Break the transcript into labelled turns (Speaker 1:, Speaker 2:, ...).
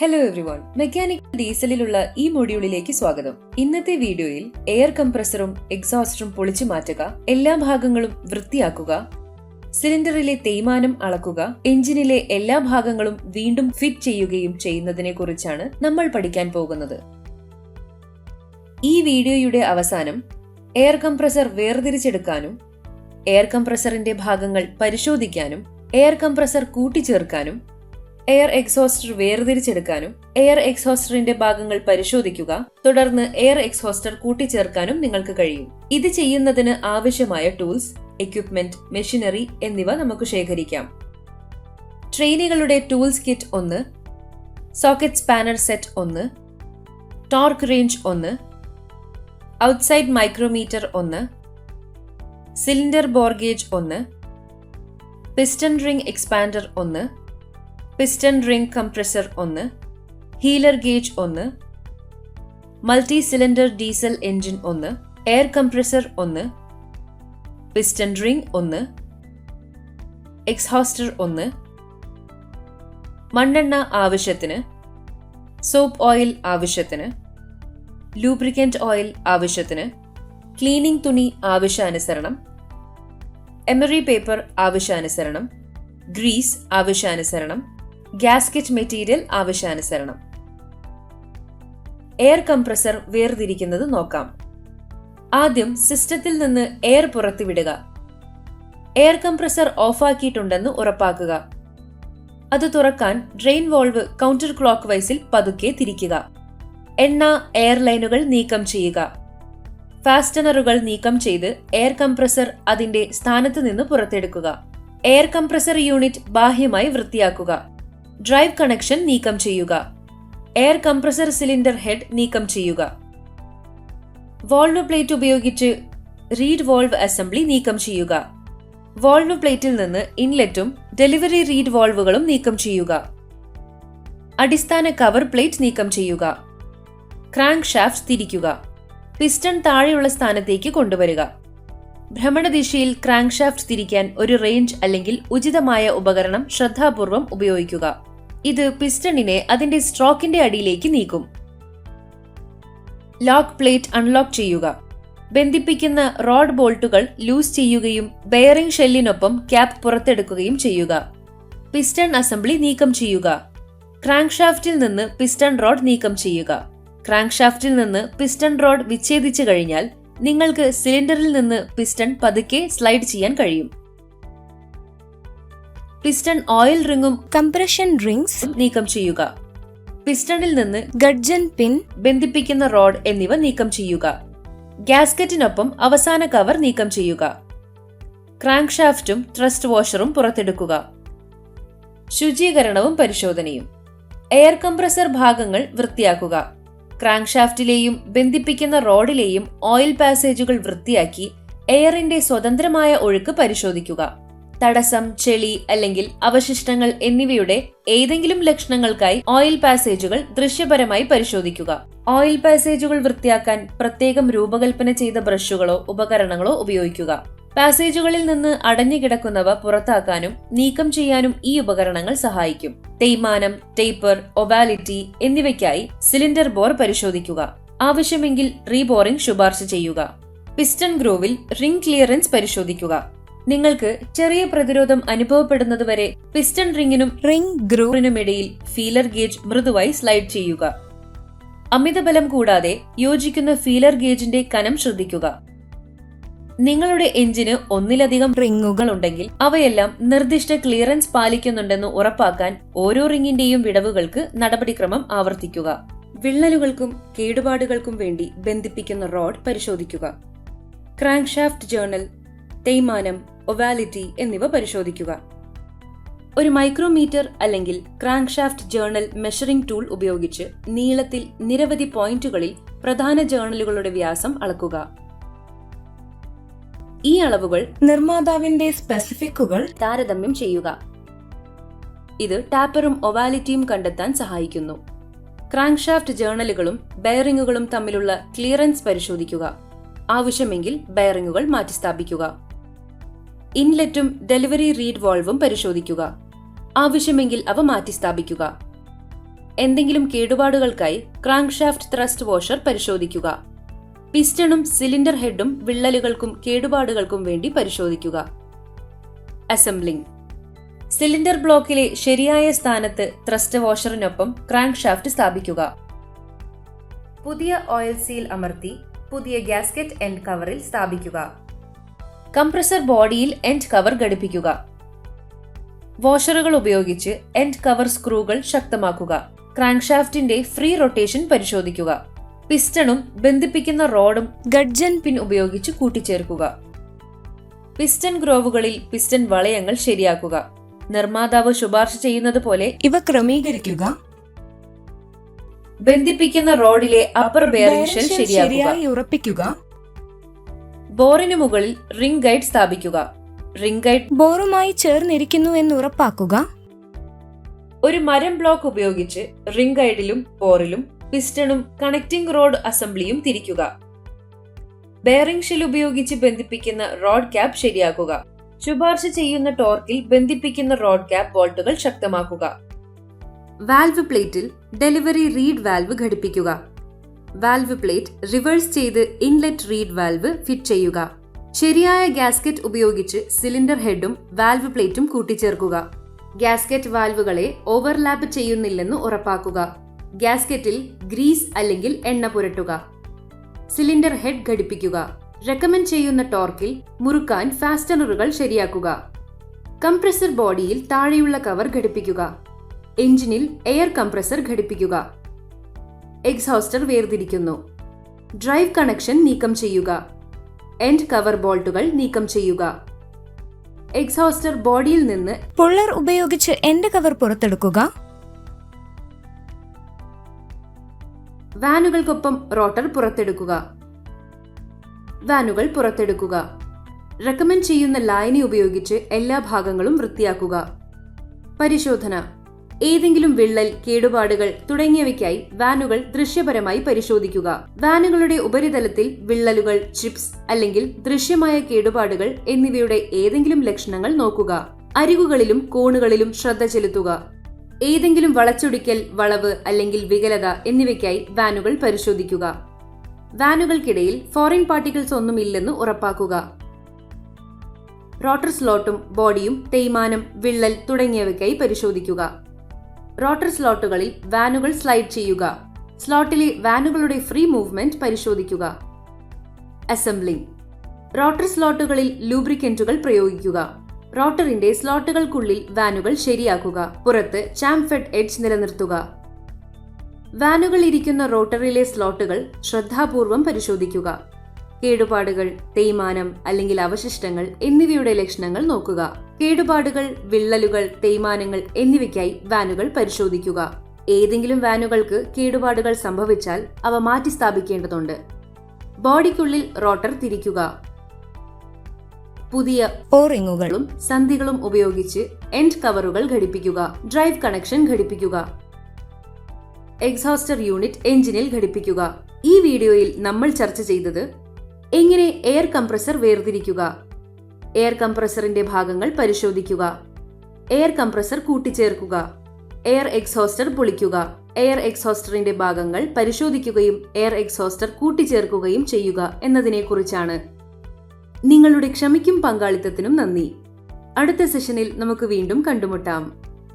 Speaker 1: Hello everyone, mechanical ഡീസലിലുള്ള ഈ മൊഡ്യൂളിലേക്ക് സ്വാഗതം. ഇന്നത്തെ വീഡിയോയിൽ എയർ കംപ്രസറും എക്സോസ്റ്ററും പൊളിച്ചു മാറ്റുക, എല്ലാ ഭാഗങ്ങളും വൃത്തിയാക്കുക, സിലിണ്ടറിലെ തേയ്മാനം അളക്കുക, എഞ്ചിനിലെ എല്ലാ ഭാഗങ്ങളും വീണ്ടും ഫിറ്റ് ചെയ്യുകയും ചെയ്യുന്നതിനെ കുറിച്ചാണ് നമ്മൾ പഠിക്കാൻ പോകുന്നത്. ഈ വീഡിയോയുടെ അവസാനം എയർ കംപ്രസർ വേർതിരിച്ചെടുക്കാനും എയർ കംപ്രസറിന്റെ ഭാഗങ്ങൾ പരിശോധിക്കാനും air compressor കൂട്ടിച്ചേർക്കാനും air exhauster വേർതിരിച്ചെടുക്കാനും air എക്സോസ്റ്ററിന്റെ ഭാഗങ്ങൾ പരിശോധിക്കുക, തുടർന്ന് എയർ എക്സോസ്റ്റർ കൂട്ടിച്ചേർക്കാനും നിങ്ങൾക്ക് കഴിയും. ഇത് ചെയ്യുന്നതിന് ആവശ്യമായ ടൂൾസ്, എക്യുപ്മെന്റ്, മെഷീനറി എന്നിവ നമുക്ക് ശേഖരിക്കാം. ട്രെയിനുകളുടെ tools kit 1, socket spanner set 1, torque range 1, outside micrometer 1, cylinder bore gauge 1, piston ring expander 1, piston ring compressor 1, feeler gauge 1, multi cylinder diesel engine 1, air compressor 1, piston ring 1, exhauster 1, മണ്ണെണ്ണ ആവശ്യത്തിന്, soap oil ആവശ്യത്തിന്, lubricant oil ആവശ്യത്തിന്, cleaning തുണി ആവശ്യാനുസരണം, emery paper ആവശ്യാനുസരണം, grease ആവശ്യാനുസരണം, gasket material ആവശ്യാനുസരണം. Air compressor വേർതിരിക്കുന്നത് നോക്കാം. ആദ്യം സിസ്റ്റത്തിൽ നിന്ന് എയർ പുറത്തുവിടുക. എയർ കംപ്രസർ ഓഫാക്കിയിട്ടുണ്ടെന്ന് ഉറപ്പാക്കുക. അത് തുറക്കാൻ ഡ്രെയിൻ വാൾവ് കൗണ്ടർ ക്ലോക്ക് വൈസിൽ പതുക്കെ തിരിക്കുക. എണ്ണ എയർലൈനുകൾ നീക്കം ചെയ്യുക. ഫാസ്റ്റനറുകൾ നീക്കം ചെയ്ത് എയർ കംപ്രസർ അതിന്റെ സ്ഥാനത്ത് നിന്ന് പുറത്തെടുക്കുക. എയർ കംപ്രസർ യൂണിറ്റ് ബാഹ്യമായി വൃത്തിയാക്കുക. ഡ്രൈവ് കണക്ഷൻ നീക്കം ചെയ്യുക. എയർ കംപ്രസർ സിലിണ്ടർ ഹെഡ് നീക്കം ചെയ്യുക. വാൾവ് പ്ലേറ്റ് ഉപയോഗിച്ച് റീഡ് വാൾവ് അസംബ്ലി നീക്കം ചെയ്യുക. വാൾവ് പ്ലേറ്റിൽ നിന്ന് ഇൻലെറ്റും ഡെലിവറി റീഡ് വാൾവുകളും നീക്കം ചെയ്യുക. അടിസ്ഥാന കവർ പ്ലേറ്റ് നീക്കം ചെയ്യുക. ക്രാങ്ക് ഷാഫ്റ്റ് തിരിക്കുക. പിസ്റ്റൺ താഴെയുള്ള സ്ഥാനത്തേക്ക് കൊണ്ടുവരിക. ഭ്രമണദിശയിൽ ക്രാങ്ക് ഷാഫ്റ്റ് തിരിക്കാൻ ഒരു റേഞ്ച് അല്ലെങ്കിൽ ഉചിതമായ ഉപകരണം ശ്രദ്ധാപൂർവം ഉപയോഗിക്കുക. ഇത് പിസ്റ്റണിനെ അതിന്റെ സ്ട്രോക്കിന്റെ അടിയിലേക്ക് നീക്കും. ലോക്ക് പ്ലേറ്റ് അൺലോക്ക് ചെയ്യുക. ബന്ധിപ്പിക്കുന്ന റോഡ് ബോൾട്ടുകൾ ലൂസ് ചെയ്യുകയും ബെയറിംഗ് ഷെല്ലിനൊപ്പം ക്യാപ്പ് പുറത്തെടുക്കുകയും ചെയ്യുക. പിസ്റ്റൺ അസംബ്ലി നീക്കം ചെയ്യുക. ക്രാങ്ക് ഷാഫ്റ്റിൽ നിന്ന് പിസ്റ്റൺ റോഡ് നീക്കം ചെയ്യുക. ക്രാങ്ക് ഷാഫ്റ്റിൽ നിന്ന് പിസ്റ്റൺ റോഡ് വിച്ഛേദിച്ചു കഴിഞ്ഞാൽ നിങ്ങൾക്ക് സിലിണ്ടറിൽ നിന്ന് പിസ്റ്റൺ പതുക്കെ സ്ലൈഡ് ചെയ്യാൻ കഴിയും. പിസ്റ്റൺ ഓയിൽ റിംഗും കംപ്രഷൻ റിംഗ്സ് നീക്കം ചെയ്യുക. പിസ്റ്റണിൽ നിന്ന് ഗഡ്ജൻ പിൻ, ബന്ധിപ്പിക്കുന്ന റോഡ് എന്നിവ നീക്കം ചെയ്യുക. ഗ്യാസ്കറ്റിനൊപ്പം അവസാന കവർ നീക്കം ചെയ്യുക. Crank ഷാഫ്റ്റും thrust വാഷറും പുറത്തെടുക്കുക. ശുചീകരണവും പരിശോധനയും. എയർ കംപ്രസർ ഭാഗങ്ങൾ വൃത്തിയാക്കുക. ക്രാങ്ക് ഷാഫ്റ്റിലെയും ബന്ധിപ്പിക്കുന്ന റോഡിലെയും ഓയിൽ പാസേജുകൾ വൃത്തിയാക്കി എയറിന്റെ സ്വതന്ത്രമായ ഒഴുക്ക് പരിശോധിക്കുക. തടസ്സം, ചെളി അല്ലെങ്കിൽ അവശിഷ്ടങ്ങൾ എന്നിവയുടെ ഏതെങ്കിലും ലക്ഷണങ്ങൾക്കായി ഓയിൽ പാസേജുകൾ ദൃശ്യപരമായി പരിശോധിക്കുക. ഓയിൽ പാസേജുകൾ വൃത്തിയാക്കാൻ പ്രത്യേകം രൂപകൽപ്പന ചെയ്ത ബ്രഷുകളോ ഉപകരണങ്ങളോ ഉപയോഗിക്കുക. പാസേജുകളിൽ നിന്ന് അടഞ്ഞുകിടക്കുന്നവ പുറത്താക്കാനും നീക്കം ചെയ്യാനും ഈ ഉപകരണങ്ങൾ സഹായിക്കും. തേയ്മാനം, ടേപ്പർ, ഒവാലിറ്റി എന്നിവയ്ക്കായി സിലിണ്ടർ ബോർ പരിശോധിക്കുക. ആവശ്യമെങ്കിൽ റീബോറിംഗ് ശുപാർശ ചെയ്യുക. പിസ്റ്റൺ ഗ്രോവിൽ റിംഗ് ക്ലിയറൻസ് പരിശോധിക്കുക. നിങ്ങൾക്ക് ചെറിയ പ്രതിരോധം അനുഭവപ്പെടുന്നതുവരെ പിസ്റ്റൺ റിംഗിനും റിംഗ് ഗ്രൂവിനുമിടയിൽ ഫീലർ ഗേജ് മൃദുവായി സ്ലൈഡ് ചെയ്യുക. അമിതബലം കൂടാതെ യോജിക്കുന്ന ഫീലർ ഗേജിന്റെ കനം ശ്രദ്ധിക്കുക. നിങ്ങളുടെ എഞ്ചിന് ഒന്നിലധികം റിംഗുകൾ ഉണ്ടെങ്കിൽ അവയെല്ലാം നിർദ്ദിഷ്ട ക്ലിയറൻസ് പാലിക്കുന്നുണ്ടെന്ന് ഉറപ്പാക്കാൻ ഓരോ റിംഗിന്റെയും വിടവുകൾക്ക് നടപടിക്രമം ആവർത്തിക്കുക. വിള്ളലുകൾക്കും കേടുപാടുകൾക്കും വേണ്ടി ബന്ധിപ്പിക്കുന്ന റോഡ് പരിശോധിക്കുക. ക്രാങ്ക് ഷാഫ്റ്റ് ജേർണൽ, തേയ്മാനം, ഒവാലിറ്റി എന്നിവ പരിശോധിക്കുക. ഒരു മൈക്രോമീറ്റർ അല്ലെങ്കിൽ crank shaft journal measuring tool ഉപയോഗിച്ച് നീളത്തിൽ നിരവധി പോയിന്റുകളിൽ പ്രധാന ജേർണലുകളുടെ വ്യാസം അളക്കുക. ഈ അളവുകൾ നിർമ്മാതാവിന്റെ സ്പെസിഫിക്കുകൾ താരതമ്യം ചെയ്യുക. ഇത് ടാപ്പറും ഒവാലിറ്റിയും കണ്ടെത്താൻ സഹായിക്കുന്നു. ക്രാങ്ക് ഷാഫ്റ്റ് ജേർണലുകളും ബെയറിംഗുകളും തമ്മിലുള്ള ക്ലിയറൻസ് പരിശോധിക്കുക. ആവശ്യമെങ്കിൽ ബെയറിംഗുകൾ മാറ്റിസ്ഥാപിക്കുക. ഇൻലെറ്റും ഡെലിവറി റീഡ് വാൾവും പരിശോധിക്കുക. ആവശ്യമെങ്കിൽ അവ മാറ്റിസ്ഥാപിക്കുക. എന്തെങ്കിലും കേടുപാടുകൾക്കായി ക്രാങ്ക്ഷാഫ്റ്റ് ത്രസ്റ്റ് വാഷർ പരിശോധിക്കുക. പിസ്റ്റണും സിലിണ്ടർ ഹെഡും വിള്ളലുകൾക്കും കേടുപാടുകൾക്കും വേണ്ടി പരിശോധിക്കുക. അസംബ്ലിംഗ്. സിലിണ്ടർ ബ്ലോക്കിലെ ശരിയായ സ്ഥാനത്ത് ത്രസ്റ്റ് വാഷറിനൊപ്പം ക്രാങ്ക്ഷാഫ്റ്റ് സ്ഥാപിക്കുക. പുതിയ ഓയിൽ സീൽ അമർത്തി പുതിയ ഗ്യാസ്കറ്റ് എൻഡ് കവറിൽ സ്ഥാപിക്കുക. കംപ്രസർ ബോഡിയിൽ എൻഡ് കവർ ഘടിപ്പിക്കുക. വാഷറുകൾ ഉപയോഗിച്ച് എൻഡ് കവർ സ്ക്രൂകൾ ശക്തമാക്കുക. ക്രാങ്ക്ഷാഫ്റ്റിന്റെ ഫ്രീ റൊട്ടേഷൻ പരിശോധിക്കുക. പിസ്റ്റണും ബന്ധിപ്പിക്കുന്ന റോഡും ഗഡ്ജൻ പിൻ ഉപയോഗിച്ച് കൂട്ടിച്ചേർക്കുക. പിസ്റ്റൺ ഗ്രോവുകളിൽ പിസ്റ്റൺ വളയങ്ങൾ ശരിയാക്കുക. നിർമ്മാതാവ് ശുപാർശ ചെയ്യുന്നത് പോലെ
Speaker 2: ഇവ ക്രമീകരിക്കുക.
Speaker 1: ബന്ധിപ്പിക്കുന്ന റോഡിലെ അപ്പർ ബെയറിംഗ് ഷെൽ ശരിയായി
Speaker 2: ഉറപ്പിക്കുക.
Speaker 1: ബോറിന് മുകളിൽ റിംഗ് ഗൈഡ് സ്ഥാപിക്കുക. റിംഗ് ഗൈഡ്
Speaker 2: ബോറുമായി ചേർന്നിരിക്കുന്നു എന്ന് ഉറപ്പാക്കുക.
Speaker 1: ഒരു മരം ബ്ലോക്ക് ഉപയോഗിച്ച് റിംഗ് ഗൈഡിലും ബോറിലും പിസ്റ്റണും കണക്റ്റിംഗ് റോഡ് അസംബ്ലിയും തിരിക്കുക. ബെയറിംഗ് ഷെൽ ഉപയോഗിച്ച് ബന്ധിപ്പിക്കുന്ന റോഡ് ക്യാപ്പ് ശരിയാക്കുക. ശുപാർശ ചെയ്യുന്ന ടോർക്കിൽ ബന്ധിപ്പിക്കുന്ന റോഡ് ക്യാപ്പ് ബോൾട്ടുകൾ ശക്തമാക്കുക. വാൽവ് പ്ലേറ്റിൽ ഡെലിവറി റീഡ് വാൽവ് ഘടിപ്പിക്കുക. വാൽവ് പ്ലേറ്റ് റിവേഴ്സ് ചെയ്ത് ഇൻലെറ്റ് റീഡ് വാൽവ് ഫിറ്റ് ചെയ്യുക. ശരിയായ ഗ്യാസ്കറ്റ് ഉപയോഗിച്ച് സിലിണ്ടർ ഹെഡും വാൽവ് പ്ലേറ്റും കൂട്ടിച്ചേർക്കുക. ഗ്യാസ്കറ്റ് വാൽവുകളെ ഓവർലാപ്പ് ചെയ്യുന്നില്ലെന്ന് ഉറപ്പാക്കുക. ഗ്യാസ്കറ്റിൽ ഗ്രീസ് അല്ലെങ്കിൽ എണ്ണ പുരട്ടുക. സിലിണ്ടർ ഹെഡ് ഘടിപ്പിക്കുക. റെക്കമെൻഡ് ചെയ്യുന്ന ടോർക്കിൽ മുറുക്കാൻ ഫാസ്റ്റനറുകൾ ശരിയാക്കുക. കംപ്രസർ ബോഡിയിൽ താഴെയുള്ള കവർ ഘടിപ്പിക്കുക. എഞ്ചിനിൽ എയർ കംപ്രസർ ഘടിപ്പിക്കുക. എക്സോസ്റ്റർ വേർതിരിക്കുന്നു. ഡ്രൈവ് കണക്ഷൻ നീക്കം ചെയ്യുക. എൻഡ് കവർ ബോൾട്ടുകൾ നീക്കം ചെയ്യുക. എക്സോസ്റ്റർ ബോഡിയിൽ നിന്ന്
Speaker 2: പുള്ളർ ഉപയോഗിച്ച് എൻഡ് കവർ പുറത്തെടുക്കുക.
Speaker 1: വാനുകൾക്കൊപ്പം റോട്ടർ പുറത്തെടുക്കുക. വാനുകൾ പുറത്തെടുക്കുക. റെക്കമെൻഡ് ചെയ്യുന്ന ലായനി ഉപയോഗിച്ച് എല്ലാ ഭാഗങ്ങളും വൃത്തിയാക്കുക. പരിശോധന. ഏതെങ്കിലും വിള്ളൽ, കേടുപാടുകൾ തുടങ്ങിയവയ്ക്കായി വാനുകൾ ദൃശ്യപരമായി പരിശോധിക്കുക. വാനുകളുടെ ഉപരിതലത്തിൽ വിള്ളലുകൾ, ചിപ്സ് അല്ലെങ്കിൽ ദൃശ്യമായ കേടുപാടുകൾ എന്നിവയുടെ ഏതെങ്കിലും ലക്ഷണങ്ങൾ നോക്കുക. അരികുകളിലും കോണുകളിലും ശ്രദ്ധ ചെലുത്തുക. ഏതെങ്കിലും വളച്ചൊടിക്കൽ, വളവ് അല്ലെങ്കിൽ വികലത എന്നിവയ്ക്കായി വാനുകൾ പരിശോധിക്കുക. വാനുകൾക്കിടയിൽ ഫോറിൻ പാർട്ടിക്കിൾസ് ഒന്നുമില്ലെന്ന് ഉറപ്പാക്കുക. റോട്ടർ സ്ലോട്ടും ബോഡിയും തേയ്മാനം, വിള്ളൽ തുടങ്ങിയവയ്ക്കായി പരിശോധിക്കുക. റോട്ടർ സ്ലോട്ടുകളിൽ വാനുകൾ സ്ലൈഡ് ചെയ്യുക. സ്ലോട്ടിലെ വാനുകളുടെ ഫ്രീ മൂവ്മെന്റ് പരിശോധിക്കുക. അസംബ്ലിംഗ്. റോട്ടർ സ്ലോട്ടുകളിൽ ലൂബ്രിക്കന്റുകൾ പ്രയോഗിക്കുക. റോട്ടറിന്റെ സ്ലോട്ടുകൾക്കുള്ളിൽ വാനുകൾ ശരിയാക്കുക. പുറത്ത് ചാംഫെഡ് എഡ്ജ് നിലനിർത്തുക. വാനുകൾ ഇരിക്കുന്ന റോട്ടറിലെ സ്ലോട്ടുകൾ ശ്രദ്ധാപൂർവം പരിശോധിക്കുക. കേടുപാടുകൾ, തേയ്മാനം അല്ലെങ്കിൽ അവശിഷ്ടങ്ങൾ എന്നിവയുടെ ലക്ഷണങ്ങൾ നോക്കുക. കേടുപാടുകൾ, വിള്ളലുകൾ, തേയ്മാനങ്ങൾ എന്നിവയ്ക്കായി വാനുകൾ പരിശോധിക്കുക. ഏതെങ്കിലും വാനുകൾക്ക് കേടുപാടുകൾ സംഭവിച്ചാൽ അവ മാറ്റി സ്ഥാപിക്കേണ്ടതുണ്ട്. ബോഡിക്കുള്ളിൽ റോട്ടർ തിരിക്കുക. പുതിയ
Speaker 2: ഓറിങ്ങുകളും
Speaker 1: സന്ധികളും ഉപയോഗിച്ച് എൻഡ് കവറുകൾ ഘടിപ്പിക്കുക. ഡ്രൈവ് കണക്ഷൻ ഘടിപ്പിക്കുക. എക്സോസ്റ്റർ യൂണിറ്റ് എഞ്ചിനിൽ ഘടിപ്പിക്കുക. ഈ വീഡിയോയിൽ നമ്മൾ ചർച്ച ചെയ്തത് എങ്ങനെ എയർ കംപ്രസർ വേർതിരിക്കുക, എയർ കംപ്രസറിന്റെ ഭാഗങ്ങൾ പരിശോധിക്കുക, എയർ കംപ്രസർ കൂട്ടിച്ചേർക്കുക, എയർ എക്സോസ്റ്റർ പൊളിക്കുക, എയർ എക്സോസ്റ്ററിന്റെ ഭാഗങ്ങൾ പരിശോധിക്കുകയും എയർ എക്സോസ്റ്റർ കൂട്ടിച്ചേർക്കുകയും ചെയ്യുക എന്നതിനെക്കുറിച്ചാണ്. നിങ്ങളുടെ ക്ഷമയ്ക്കും പങ്കാളിത്തത്തിനും നന്ദി. അടുത്ത സെഷനിൽ നമുക്ക് വീണ്ടും കണ്ടുമുട്ടാം.